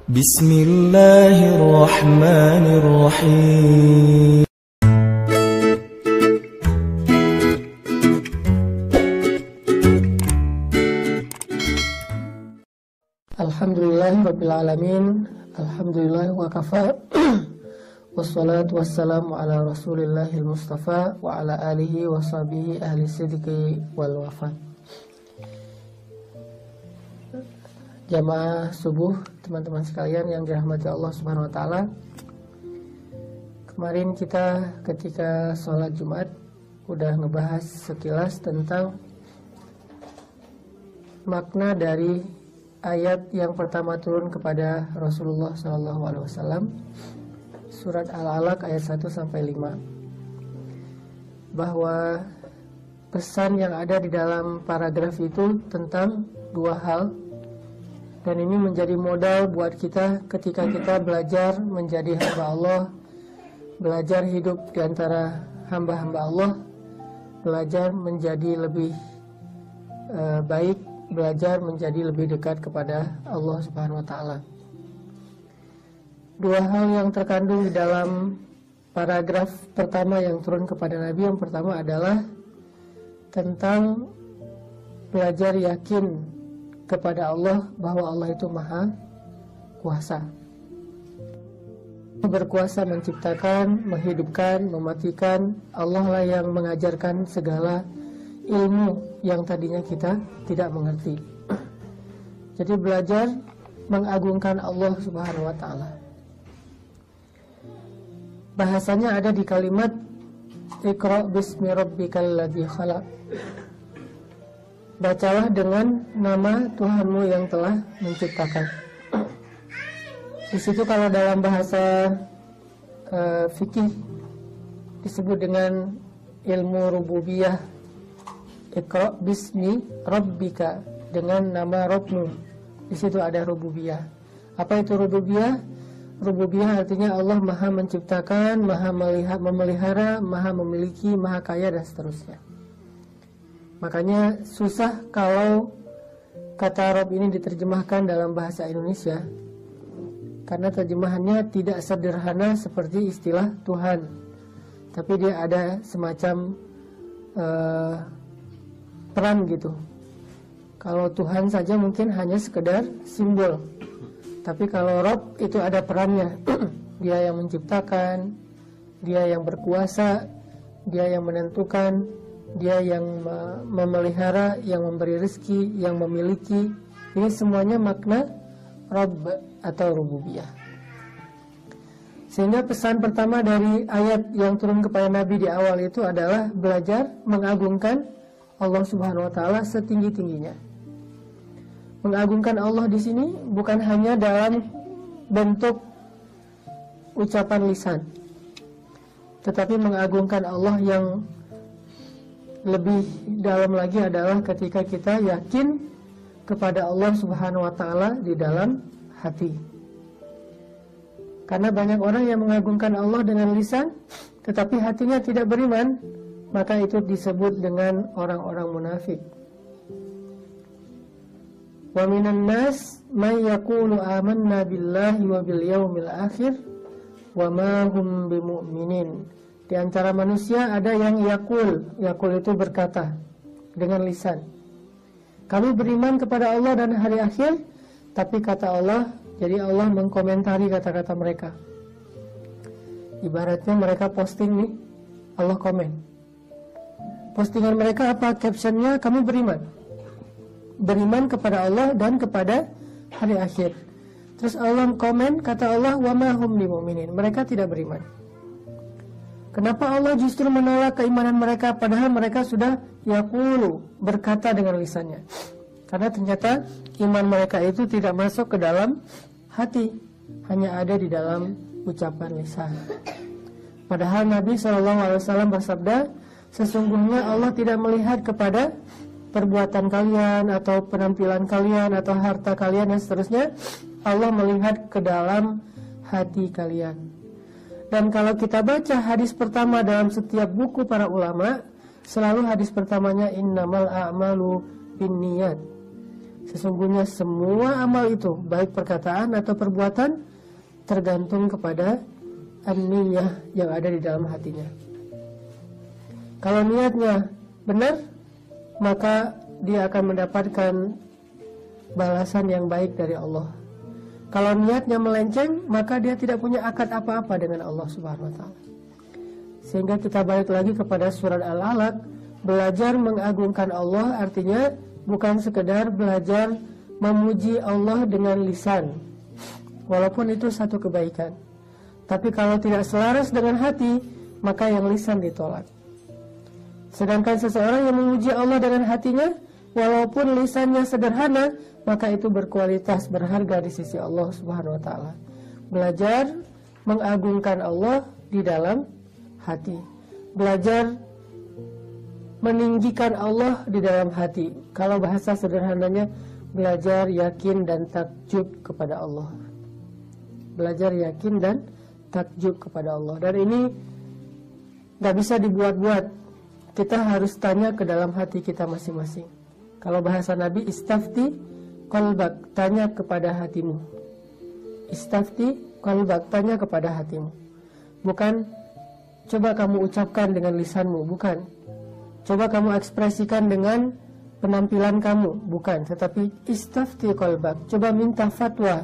Bismillahirrahmanirrahim. Alhamdulillahirabbil alamin. Alhamdulillah wa kafa. Wassalatu wassalamu ala Rasulillahil Mustafa wa ala alihi wa sahbihi ahli sidqi wal wafa. Jamaah subuh, teman-teman sekalian yang dirahmati Allah Subhanahu wa taala. Kemarin kita ketika sholat Jumat udah ngebahas sekilas tentang makna dari ayat yang pertama turun kepada Rasulullah SAW, surat Al-Alaq ayat 1-5, bahwa pesan yang ada di dalam paragraf itu tentang dua hal, dan ini menjadi modal buat kita ketika kita belajar menjadi hamba Allah, belajar hidup di antara hamba-hamba Allah, belajar menjadi lebih baik, belajar menjadi lebih dekat kepada Allah Subhanahu wa taala. Dua hal yang terkandung di dalam paragraf pertama yang turun kepada Nabi. Yang pertama adalah tentang belajar yakin kepada Allah bahwa Allah itu maha kuasa, berkuasa menciptakan, menghidupkan, mematikan. Allah lah yang mengajarkan segala ilmu yang tadinya kita tidak mengerti. Jadi belajar mengagungkan Allah Subhanahu wa taala. Bahasanya ada di kalimat Iqra bismi rabbikal ladzi khalaq. Bacalah dengan nama Tuhanmu yang telah menciptakan. Di situ kalau dalam bahasa fikih disebut dengan ilmu rububiyah. Iqra bismi rabbika, dengan nama Rabbmu. Di situ ada rububiyah. Apa itu rububiyah? Rububiyah artinya Allah maha menciptakan, maha memelihara, maha memiliki, maha kaya, dan seterusnya. Makanya susah kalau kata Rabb ini diterjemahkan dalam bahasa Indonesia, karena terjemahannya tidak sederhana seperti istilah Tuhan, tapi dia ada semacam peran gitu. Kalau Tuhan saja mungkin hanya sekedar simbol, tapi kalau Rabb itu ada perannya. Dia yang menciptakan, dia yang berkuasa, dia yang menentukan, dia yang memelihara, yang memberi rezeki, yang memiliki. Ini semuanya makna Rabb atau rububiyah. Sehingga pesan pertama dari ayat yang turun kepada Nabi di awal itu adalah belajar mengagungkan Allah Subhanahu wa taala setinggi-tingginya. Mengagungkan Allah di sini bukan hanya dalam bentuk ucapan lisan, tetapi mengagungkan Allah yang lebih dalam lagi adalah ketika kita yakin kepada Allah Subhanahu wa taala di dalam hati. Karena banyak orang yang mengagungkan Allah dengan lisan tetapi hatinya tidak beriman, maka itu disebut dengan orang-orang munafik. Wa minan nas may yaqulu amanna billahi wa bil yaumil akhir wa ma hum bimu'minin. Di antara manusia ada yang yakul itu berkata dengan lisan, kami beriman kepada Allah dan hari akhir, tapi kata Allah, jadi Allah mengkomentari kata-kata mereka. Ibaratnya mereka posting nih, Allah komen. Postingan mereka apa? Captionnya, kami beriman kepada Allah dan kepada hari akhir. Terus Allah komen, kata Allah, wa ma hum bimu'minin, mereka tidak beriman. Kenapa Allah justru menolak keimanan mereka padahal mereka sudah yaqulu, berkata dengan lisannya? Karena ternyata iman mereka itu tidak masuk ke dalam hati, hanya ada di dalam ucapan lisan. Padahal Nabi SAW bersabda, sesungguhnya Allah tidak melihat kepada perbuatan kalian atau penampilan kalian atau harta kalian dan seterusnya. Allah melihat ke dalam hati kalian. Dan kalau kita baca hadis pertama dalam setiap buku para ulama, selalu hadis pertamanya innamal a'malu binniyat. Sesungguhnya semua amal itu, baik perkataan atau perbuatan, tergantung kepada an-niyah yang ada di dalam hatinya. Kalau niatnya benar, maka dia akan mendapatkan balasan yang baik dari Allah. Kalau niatnya melenceng, maka dia tidak punya akad apa-apa dengan Allah Subhanahu wa Ta'ala. Sehingga kita balik lagi kepada surat Al-Alaq, belajar mengagungkan Allah artinya bukan sekedar belajar memuji Allah dengan lisan, walaupun itu satu kebaikan. Tapi kalau tidak selaras dengan hati, maka yang lisan ditolak. Sedangkan seseorang yang memuji Allah dengan hatinya, walaupun lisannya sederhana, maka itu berkualitas, berharga di sisi Allah Subhanahu wa Ta'ala. Belajar mengagungkan Allah di dalam hati. Belajar meninggikan Allah di dalam hati. Kalau bahasa sederhananya, belajar yakin dan takjub kepada Allah. Belajar yakin dan takjub kepada Allah. Dan ini gak bisa dibuat-buat. Kita harus tanya ke dalam hati kita masing-masing. Kalau bahasa Nabi, istafti qalbak, tanya kepada hatimu. Istafti qalbak, tanya kepada hatimu. Bukan coba kamu ucapkan dengan lisanmu, bukan. Coba kamu ekspresikan dengan penampilan kamu, bukan. Tetapi istafti qalbak, coba minta fatwa,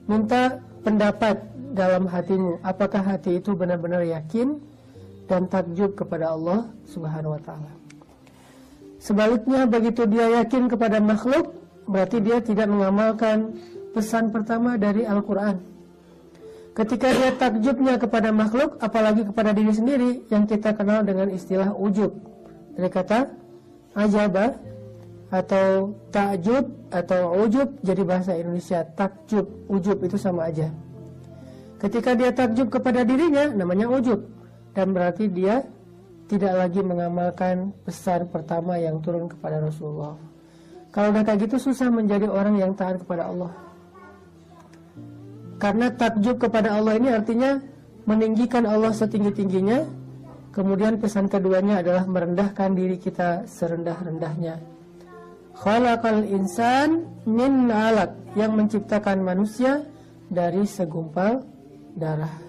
minta pendapat dalam hatimu. Apakah hati itu benar-benar yakin dan takjub kepada Allah Subhanahu wa Ta'ala. Sebaliknya, begitu dia yakin kepada makhluk, berarti dia tidak mengamalkan pesan pertama dari Al-Quran. Ketika dia takjubnya kepada makhluk, apalagi kepada diri sendiri, yang kita kenal dengan istilah ujub. Dari kata ajabah atau takjub atau ujub, jadi bahasa Indonesia takjub, ujub itu sama aja. Ketika dia takjub kepada dirinya, namanya ujub. Dan berarti dia tidak lagi mengamalkan pesan pertama yang turun kepada Rasulullah. Kalau udah kayak gitu, susah menjadi orang yang taat kepada Allah. Karena takjub kepada Allah ini artinya meninggikan Allah setinggi-tingginya. Kemudian pesan keduanya adalah merendahkan diri kita serendah-rendahnya. Khalaqal insan min 'alaq, yang menciptakan manusia dari segumpal darah.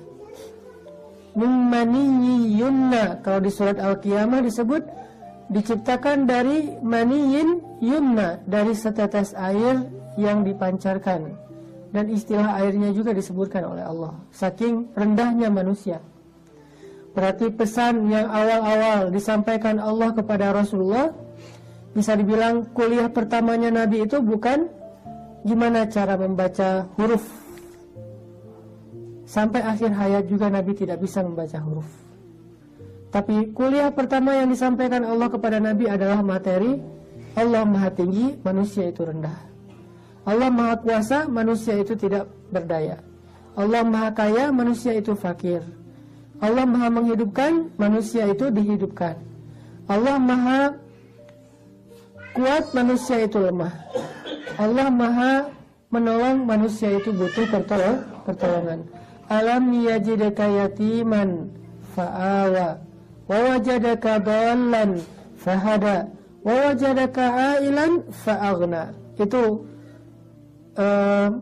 Mimmaniyyin yumna, kalau di surat Al-Qiyamah disebut diciptakan dari maniyin yumna, dari setetes air yang dipancarkan. Dan istilah airnya juga disebutkan oleh Allah, saking rendahnya manusia. Berarti pesan yang awal-awal disampaikan Allah kepada Rasulullah, bisa dibilang kuliah pertamanya Nabi itu bukan gimana cara membaca huruf. Sampai akhir hayat juga Nabi tidak bisa membaca huruf. Tapi kuliah pertama yang disampaikan Allah kepada Nabi adalah materi Allah Maha Tinggi, manusia itu rendah. Allah Maha Kuasa, manusia itu tidak berdaya. Allah Maha Kaya, manusia itu fakir. Allah Maha Menghidupkan, manusia itu dihidupkan. Allah Maha Kuat, manusia itu lemah. Allah Maha Menolong, manusia itu butuh pertolongan. Alam yajidaka yatiman fa'awa wa wajadaka dhallan fahada wa wajadaka ailan fa'aghna. Itu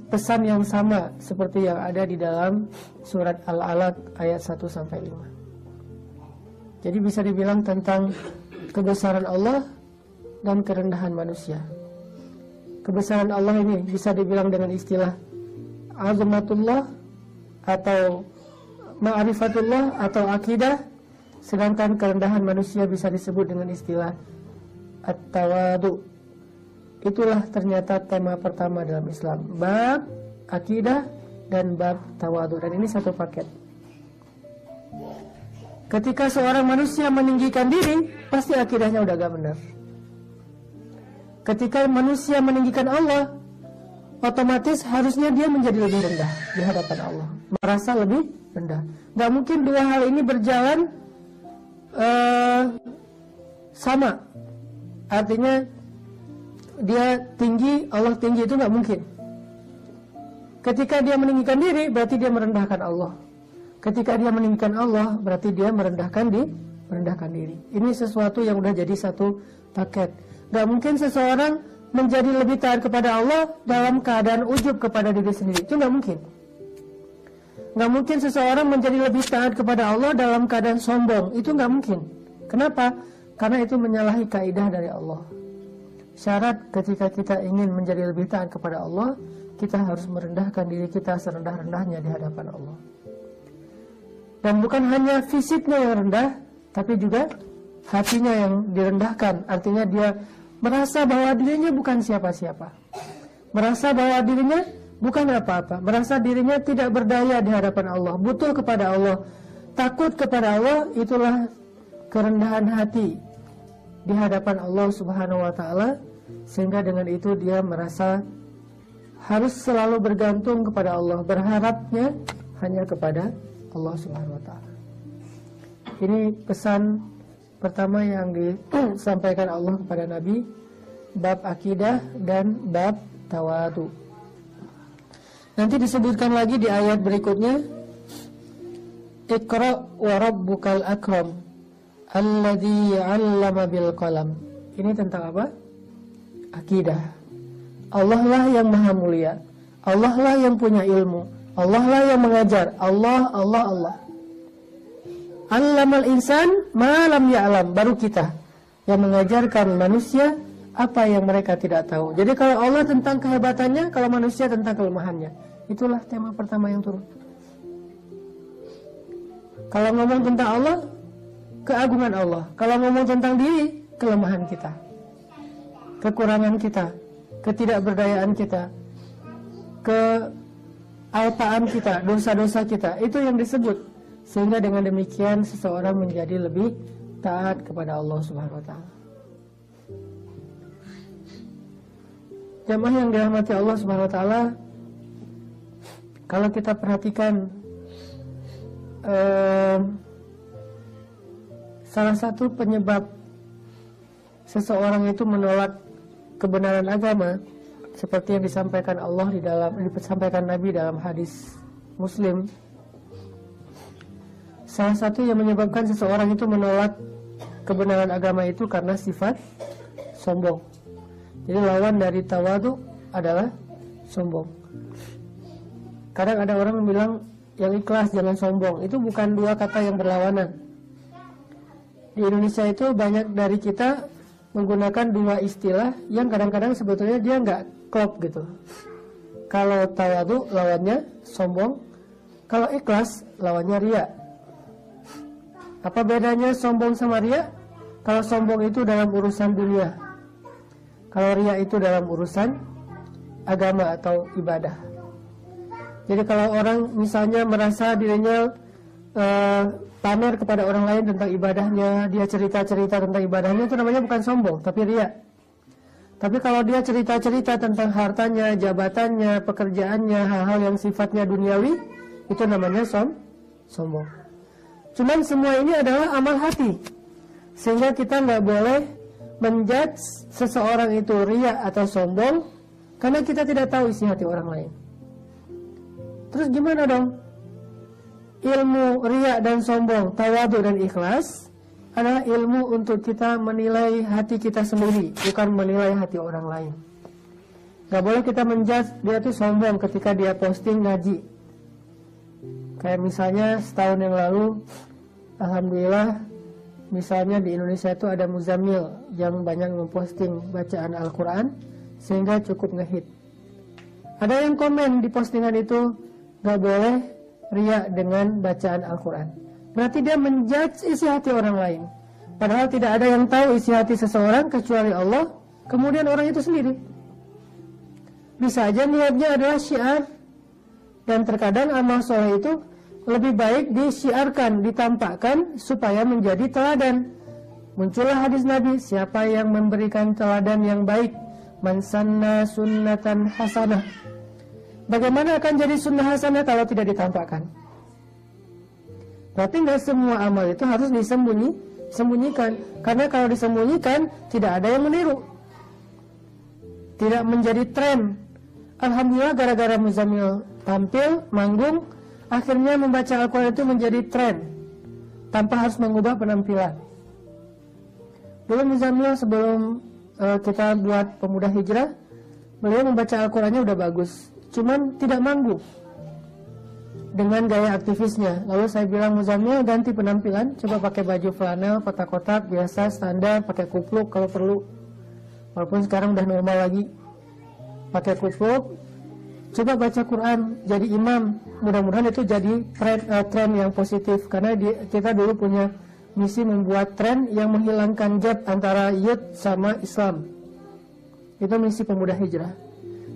pesan yang sama seperti yang ada di dalam surat Al-Alaq ayat 1-5. Jadi bisa dibilang tentang kebesaran Allah dan kerendahan manusia. Kebesaran Allah ini bisa dibilang dengan istilah azamatullah atau ma'rifatullah atau akidah, sedangkan kerendahan manusia bisa disebut dengan istilah at-tawadu. Itulah ternyata tema pertama dalam Islam, bab akidah dan bab tawadu, dan ini satu paket. Ketika seorang manusia meninggikan diri, pasti akidahnya udah gak benar. Ketika manusia meninggikan Allah, otomatis harusnya dia menjadi lebih rendah di hadapan Allah, merasa lebih rendah. Gak mungkin dua hal ini berjalan sama. Artinya dia tinggi, Allah tinggi, itu gak mungkin. Ketika dia meninggikan diri, berarti dia merendahkan Allah. Ketika dia meninggikan Allah, berarti dia merendahkan diri. Ini sesuatu yang udah jadi satu paket. Gak mungkin seseorang menjadi lebih taat kepada Allah dalam keadaan ujub kepada diri sendiri. Itu nggak mungkin. Nggak mungkin seseorang menjadi lebih taat kepada Allah dalam keadaan sombong. Itu nggak mungkin. Kenapa? Karena itu menyalahi kaidah dari Allah. Syarat ketika kita ingin menjadi lebih taat kepada Allah, kita harus merendahkan diri kita serendah-rendahnya di hadapan Allah. Dan bukan hanya fisiknya yang rendah, tapi juga hatinya yang direndahkan. Artinya dia merasa bahwa dirinya bukan siapa-siapa, merasa bahwa dirinya bukan apa-apa, merasa dirinya tidak berdaya di hadapan Allah, butuh kepada Allah, takut kepada Allah. Itulah kerendahan hati di hadapan Allah Subhanahu wa ta'ala, sehingga dengan itu dia merasa harus selalu bergantung kepada Allah, berharapnya hanya kepada Allah Subhanahu wa ta'ala. Ini pesan pertama yang disampaikan Allah kepada Nabi, bab akidah dan bab tawadu. Nanti disebutkan lagi di ayat berikutnya, Iqra wa rabbukal akram alladzi 'allama bil qalam. Ini tentang apa? Akidah. Allah lah yang maha mulia, Allah lah yang punya ilmu, Allah lah yang mengajar. Allah. Allamal insan ma lam ya'lam. Baru kita yang mengajarkan manusia apa yang mereka tidak tahu. Jadi kalau Allah tentang kehebatannya, kalau manusia tentang kelemahannya. Itulah tema pertama yang turun. Kalau ngomong tentang Allah, keagungan Allah. Kalau ngomong tentang diri, kelemahan kita, kekurangan kita, ketidakberdayaan kita, kealpaan kita, dosa-dosa kita. Itu yang disebut. Sehingga dengan demikian seseorang menjadi lebih taat kepada Allah Subhanahu wa ta'ala. Jamaah yang dirahmati Allah Subhanahu wa ta'ala, kalau kita perhatikan salah satu penyebab seseorang itu menolak kebenaran agama, seperti yang disampaikan disampaikan Nabi dalam hadis Muslim, salah satu yang menyebabkan seseorang itu menolak kebenaran agama itu karena sifat sombong. Jadi lawan dari tawadu adalah sombong. Kadang ada orang yang bilang yang ikhlas jangan sombong. Itu bukan dua kata yang berlawanan. Di Indonesia itu banyak dari kita menggunakan dua istilah yang kadang-kadang sebetulnya dia nggak klop gitu. Kalau tawadu lawannya sombong, kalau ikhlas lawannya riya. Apa bedanya sombong sama riya? Kalau sombong itu dalam urusan dunia, kalau riya itu dalam urusan agama atau ibadah. Jadi kalau orang misalnya merasa dirinya pamer kepada orang lain tentang ibadahnya, dia cerita-cerita tentang ibadahnya, itu namanya bukan sombong, tapi riya. Tapi kalau dia cerita-cerita tentang hartanya, jabatannya, pekerjaannya, hal-hal yang sifatnya duniawi, itu namanya sombong. Cuman semua ini adalah amal hati, sehingga kita nggak boleh menjudge seseorang itu riya atau sombong karena kita tidak tahu isi hati orang lain. Terus gimana dong? Ilmu riya dan sombong, tawadu dan ikhlas adalah ilmu untuk kita menilai hati kita sendiri, bukan menilai hati orang lain. Gak boleh kita menjudge dia tuh sombong ketika dia posting ngaji. Kayak misalnya setahun yang lalu, alhamdulillah, misalnya di Indonesia itu ada Muzammil yang banyak memposting bacaan Al-Quran sehingga cukup ngehit. Ada yang komen di postingan itu, gak boleh riya dengan bacaan Al-Quran. Berarti dia menjudge isi hati orang lain. Padahal tidak ada yang tahu isi hati seseorang kecuali Allah, kemudian orang itu sendiri. Bisa aja niatnya adalah syiar, dan terkadang amal soleh itu lebih baik disiarkan, ditampakkan supaya menjadi teladan. Muncullah hadis Nabi, siapa yang memberikan teladan yang baik, man sanna sunnatan hasanah. Bagaimana akan jadi sunnah hasanah kalau tidak ditampakkan? Berarti nggak semua amal itu harus disembunyikan. Karena kalau disembunyikan tidak ada yang meniru, tidak menjadi tren. Alhamdulillah gara-gara Muzammil tampil, manggung, akhirnya membaca Al-Quran itu menjadi tren tanpa harus mengubah penampilan. Dulu Muzammil sebelum kita buat pemuda hijrah, beliau membaca Al-Qurannya udah bagus, cuman tidak mampu dengan gaya aktivisnya. Lalu saya bilang, Muzammil ganti penampilan, coba pakai baju flanel kotak-kotak biasa standar, pakai kupluk kalau perlu, walaupun sekarang udah normal lagi, pakai kupluk, coba baca Quran, jadi imam. Mudah-mudahan itu jadi tren yang positif, karena kita dulu punya misi membuat tren yang menghilangkan gap antara youth sama Islam. Itu misi pemuda hijrah.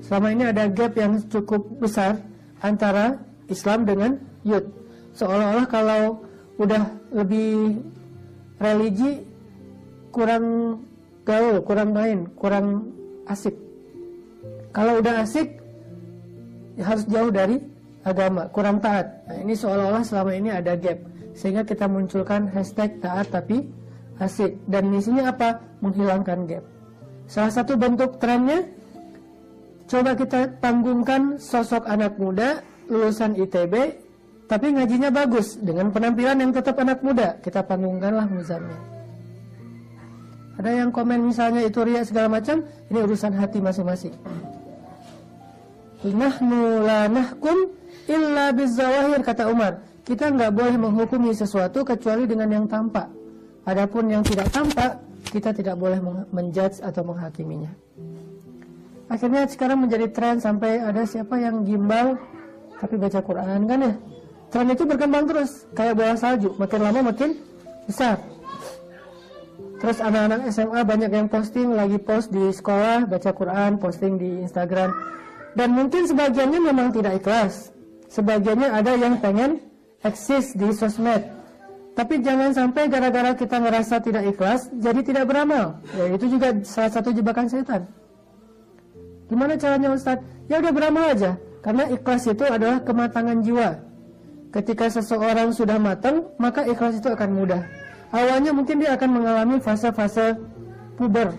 Selama ini ada gap yang cukup besar antara Islam dengan youth. Seolah-olah kalau udah lebih religi kurang gaul, kurang main, kurang asik. Kalau udah asik harus jauh dari agama, kurang taat. Nah, ini seolah-olah selama ini ada gap, sehingga kita munculkan hashtag taat tapi asik. Dan misinya apa? Menghilangkan gap. Salah satu bentuk trennya, coba kita panggungkan sosok anak muda lulusan ITB tapi ngajinya bagus dengan penampilan yang tetap anak muda. Kita panggungkanlah Muzammil. Ada yang komen misalnya itu riya segala macam, ini urusan hati masing-masing. Nahnu la nahkum illa bizzawahir, kata Umar. Kita nggak boleh menghukumi sesuatu kecuali dengan yang tampak. Adapun yang tidak tampak, kita tidak boleh menjudge atau menghakiminya. Akhirnya sekarang menjadi tren sampai ada siapa yang gimbal tapi baca Quran, kan ya? Tren itu berkembang terus, kayak bola salju, makin lama makin besar. Terus anak-anak SMA banyak yang posting, lagi post di sekolah baca Quran, posting di Instagram. Dan mungkin sebagiannya memang tidak ikhlas, sebagiannya ada yang pengen eksis di sosmed. Tapi jangan sampai gara-gara kita ngerasa tidak ikhlas jadi tidak beramal. Ya, itu juga salah satu jebakan setan. Gimana caranya Ustaz? Ya udah beramal aja. Karena ikhlas itu adalah kematangan jiwa. Ketika seseorang sudah matang, maka ikhlas itu akan mudah. Awalnya mungkin dia akan mengalami fase-fase puber.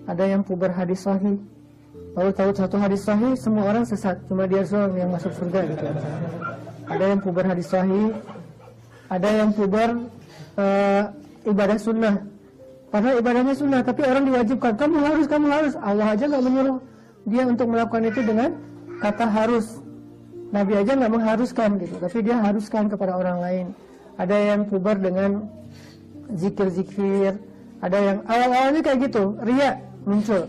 Ada yang puber hadis sahih. Lalu tahu satu hadis sahih, semua orang sesat, cuma dia doang yang masuk surga gitu. Ada yang puber hadis sahih, ada yang puber ibadah sunnah. Padahal ibadahnya sunnah, tapi orang diwajibkan, kamu harus. Allah aja nggak menyuruh dia untuk melakukan itu dengan kata harus. Nabi aja nggak mengharuskan gitu, tapi dia haruskan kepada orang lain. Ada yang puber dengan zikir-zikir, ada yang awal-awalnya kayak gitu, riya muncul.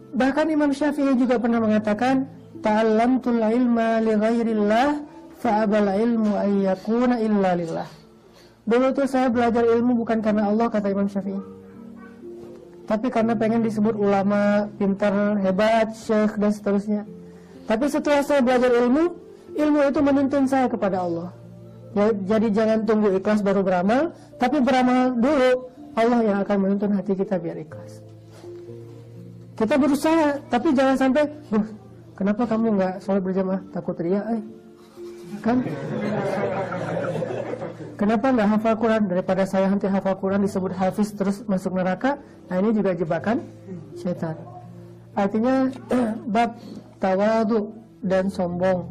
Bahkan Imam Syafi'i juga pernah mengatakan, ta'allamtul ilma li ghairillah fa'abal ilmu ayyakuna illa lillah. Dulu tuh saya belajar ilmu bukan karena Allah, kata Imam Syafi'i, tapi karena pengen disebut ulama, pintar, hebat, syekh dan seterusnya. Tapi setelah saya belajar ilmu itu menuntun saya kepada Allah. Ya, jadi jangan tunggu ikhlas baru beramal, tapi beramal dulu, Allah yang akan menuntun hati kita biar ikhlas. Kita berusaha, tapi jangan sampai, kenapa kamu nggak sholat berjamaah? Takut riya, kan? Kenapa nggak hafal Quran? Daripada saya nanti hafal Quran disebut hafiz terus masuk neraka. Nah, ini juga jebakan syaitan. Artinya bab tawadu dan sombong,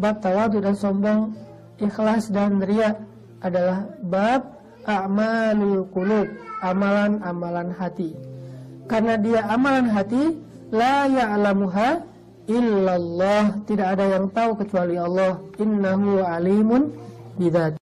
bab tawadu dan sombong, ikhlas dan riya adalah bab a'malul qulub, amalan-amalan hati. Karena dia amalan hati, la ya'lamuha illallah, tidak ada yang tahu kecuali Allah. Innahu alimun bidzat.